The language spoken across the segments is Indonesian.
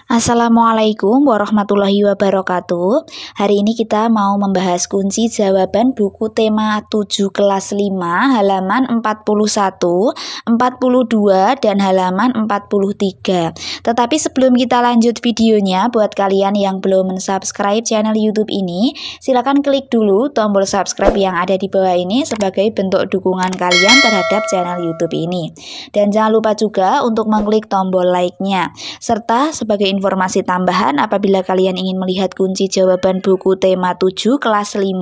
Assalamualaikum warahmatullahi wabarakatuh. Hari ini kita mau membahas kunci jawaban buku tema 7 kelas 5 halaman 41, 42 dan halaman 43. Tetapi sebelum kita lanjut videonya, buat kalian yang belum mensubscribe channel YouTube ini, silakan klik dulu tombol subscribe yang ada di bawah ini sebagai bentuk dukungan kalian terhadap channel YouTube ini. Dan jangan lupa juga untuk mengklik tombol like-nya, serta sebagai informasi tambahan apabila kalian ingin melihat kunci jawaban buku tema 7 kelas 5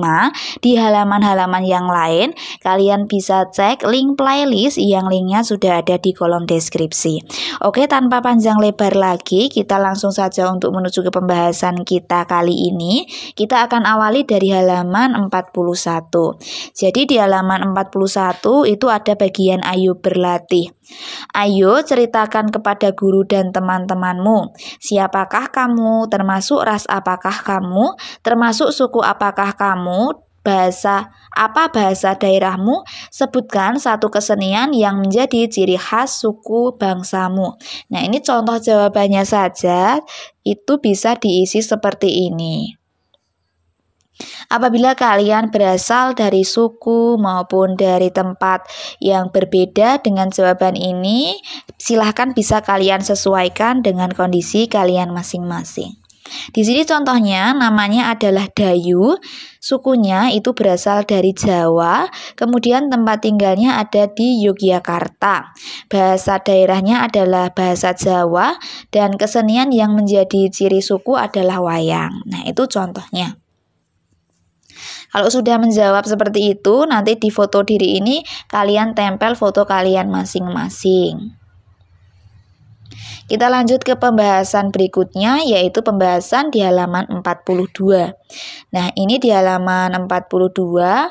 di halaman-halaman yang lain, kalian bisa cek link playlist yang linknya sudah ada di kolom deskripsi. Oke, tanpa panjang lebar lagi, kita langsung saja untuk menuju ke pembahasan kita kali ini. Kita akan awali dari halaman 41. Jadi di halaman 41 itu ada bagian ayo berlatih. Ayo ceritakan kepada guru dan teman-temanmu, siapakah kamu, termasuk ras apakah kamu, termasuk suku apakah kamu, bahasa daerahmu, sebutkan satu kesenian yang menjadi ciri khas suku bangsamu. Nah, ini contoh jawabannya saja, itu bisa diisi seperti ini. Apabila kalian berasal dari suku maupun dari tempat yang berbeda dengan jawaban ini, silahkan bisa kalian sesuaikan dengan kondisi kalian masing-masing. Di sini contohnya namanya adalah Dayu, sukunya itu berasal dari Jawa, kemudian tempat tinggalnya ada di Yogyakarta. Bahasa daerahnya adalah bahasa Jawa dan kesenian yang menjadi ciri suku adalah wayang. Nah, itu contohnya. Kalau sudah menjawab seperti itu, nanti di foto diri ini kalian tempel foto kalian masing-masing. Kita lanjut ke pembahasan berikutnya, yaitu pembahasan di halaman 42. Nah, ini di halaman 42,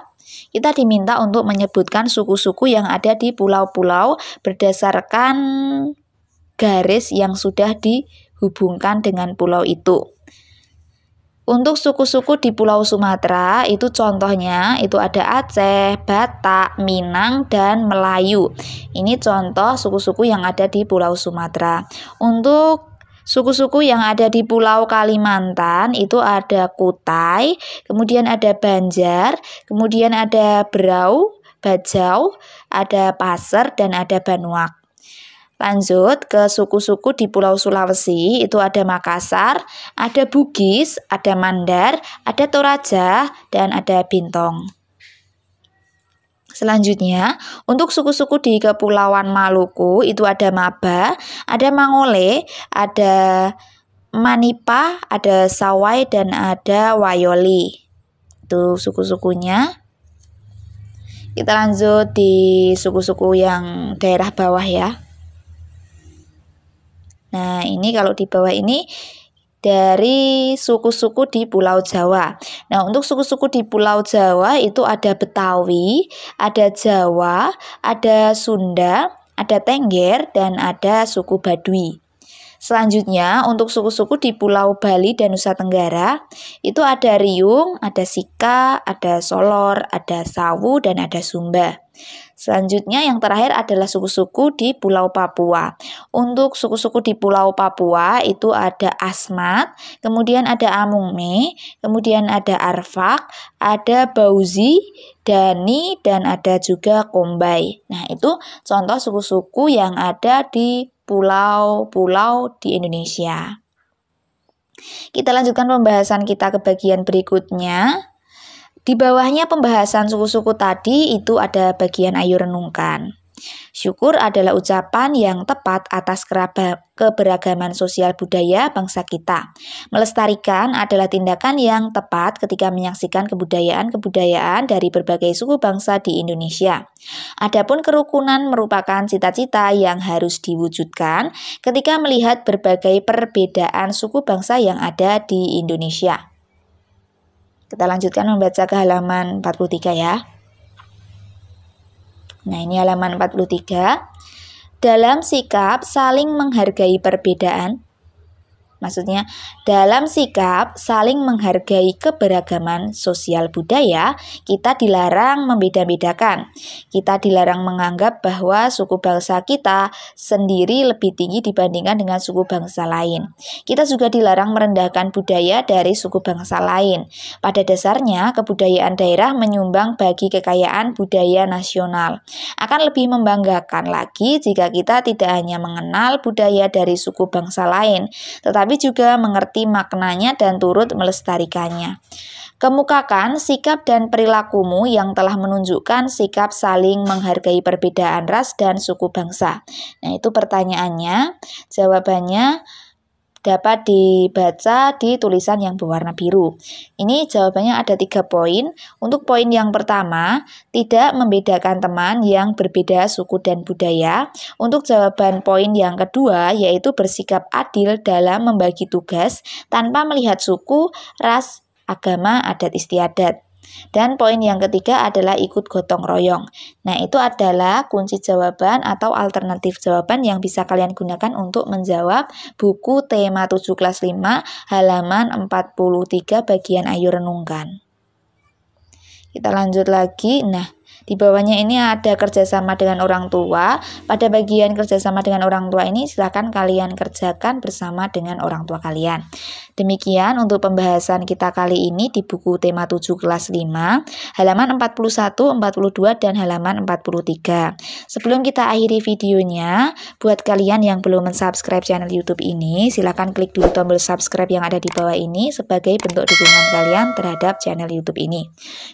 kita diminta untuk menyebutkan suku-suku yang ada di pulau-pulau berdasarkan garis yang sudah dihubungkan dengan pulau itu. Untuk suku-suku di Pulau Sumatera itu contohnya itu ada Aceh, Batak, Minang, dan Melayu. Ini contoh suku-suku yang ada di Pulau Sumatera. Untuk suku-suku yang ada di Pulau Kalimantan itu ada Kutai, kemudian ada Banjar, kemudian ada Berau, Bajau, ada Paser, dan ada Banuak. Lanjut ke suku-suku di Pulau Sulawesi, itu ada Makassar, ada Bugis, ada Mandar, ada Toraja, dan ada Bintong. Selanjutnya, untuk suku-suku di Kepulauan Maluku, itu ada Maba, ada Mangole, ada Manipa, ada Sawai, dan ada Wayoli. Itu suku-sukunya. Kita lanjut di suku-suku yang daerah bawah ya. Nah, ini kalau di bawah ini dari suku-suku di Pulau Jawa. Nah, untuk suku-suku di Pulau Jawa itu ada Betawi, ada Jawa, ada Sunda, ada Tengger, dan ada suku Baduy. Selanjutnya, untuk suku-suku di Pulau Bali dan Nusa Tenggara, itu ada Riung, ada Sika, ada Solor, ada Sawu, dan ada Sumba. Selanjutnya yang terakhir adalah suku-suku di Pulau Papua. Untuk suku-suku di Pulau Papua itu ada Asmat, kemudian ada Amungme, kemudian ada Arfak, ada Bauzi, Dani, dan ada juga Kombai. Nah, itu contoh suku-suku yang ada di pulau-pulau di Indonesia. Kita lanjutkan pembahasan kita ke bagian berikutnya. Di bawahnya pembahasan suku-suku tadi itu ada bagian ayo renungkan. Syukur adalah ucapan yang tepat atas keberagaman sosial budaya bangsa kita. Melestarikan adalah tindakan yang tepat ketika menyaksikan kebudayaan-kebudayaan dari berbagai suku bangsa di Indonesia. Adapun kerukunan merupakan cita-cita yang harus diwujudkan ketika melihat berbagai perbedaan suku bangsa yang ada di Indonesia. Kita lanjutkan membaca ke halaman 43 ya. Nah, ini halaman 43. Dalam sikap saling menghargai perbedaan. Maksudnya, dalam sikap saling menghargai keberagaman sosial budaya, kita dilarang membeda-bedakan. Kita dilarang menganggap bahwa suku bangsa kita sendiri lebih tinggi dibandingkan dengan suku bangsa lain. Kita juga dilarang merendahkan budaya dari suku bangsa lain. Pada dasarnya, kebudayaan daerah menyumbang bagi kekayaan budaya nasional. Akan lebih membanggakan lagi jika kita tidak hanya mengenal budaya dari suku bangsa lain, tetapi juga mengerti maknanya dan turut melestarikannya. Kemukakan sikap dan perilakumu yang telah menunjukkan sikap saling menghargai perbedaan ras dan suku bangsa. Nah, itu pertanyaannya. Jawabannya dapat dibaca di tulisan yang berwarna biru. Ini jawabannya ada 3 poin. Untuk poin yang pertama, tidak membedakan teman yang berbeda suku dan budaya. Untuk jawaban poin yang kedua, yaitu bersikap adil dalam membagi tugas tanpa melihat suku, ras, agama, adat istiadat. Dan poin yang ketiga adalah ikut gotong royong. Nah, itu adalah kunci jawaban atau alternatif jawaban yang bisa kalian gunakan untuk menjawab buku tema 7 kelas 5 halaman 43 bagian Ayo Renungkan. Kita lanjut lagi. Nah, di bawahnya ini ada kerjasama dengan orang tua. Pada bagian kerjasama dengan orang tua ini silakan kalian kerjakan bersama dengan orang tua kalian. Demikian untuk pembahasan kita kali ini di buku tema 7 kelas 5 halaman 41, 42, dan halaman 43. Sebelum kita akhiri videonya, buat kalian yang belum mensubscribe channel YouTube ini, silakan klik dulu tombol subscribe yang ada di bawah ini sebagai bentuk dukungan kalian terhadap channel YouTube ini.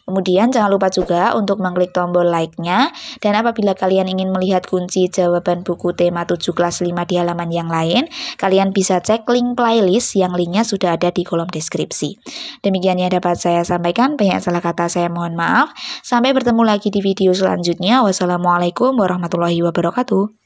Kemudian jangan lupa juga untuk mengklik tombol like-nya, dan apabila kalian ingin melihat kunci jawaban buku tema 7 kelas 5 di halaman yang lain, kalian bisa cek link playlist yang linknya sudah ada di kolom deskripsi. Demikian yang dapat saya sampaikan, banyak salah kata saya mohon maaf. Sampai bertemu lagi di video selanjutnya. Wassalamualaikum warahmatullahi wabarakatuh.